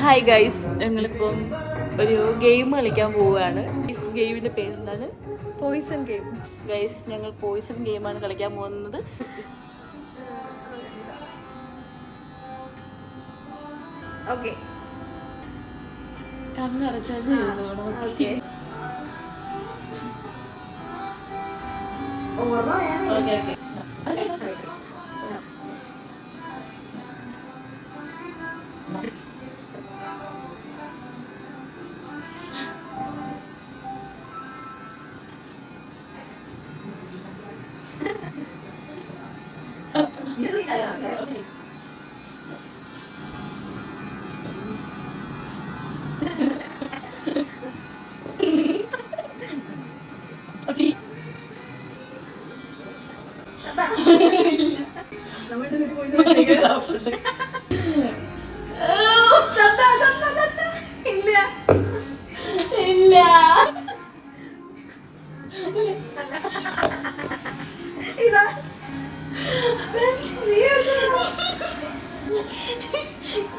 Hi guys, ഞങ്ങളിപ്പം ഒരു game കളിക്കാൻ പോവുകയാണ്. ഈ ഗെയിമിന്റെ പേരെന്താണ്? Poison game. ഗൈസ്, ഞങ്ങൾ പോയിസൺ ഗെയിമാണ് കളിക്കാൻ പോകുന്നത്. ഓക്കെ, കണ്ണടച്ചാൽ ഓക്കെ. ഓക്കെ.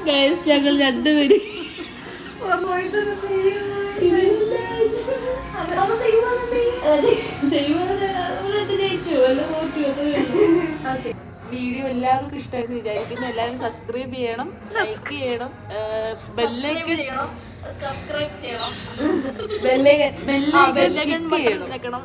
ഗൈസ്, ഞങ്ങൾ രണ്ടുപേരും വീഡിയോ എല്ലാവർക്കും ഇഷ്ടമായെന്ന് വിചാരിക്കുന്നു. എല്ലാവരും സബ്സ്ക്രൈബ് ചെയ്യണം, ലൈക്ക് ചെയ്യണം, ബെല്ലൈക്കൺ ബട്ടൺ ഞെക്കണം.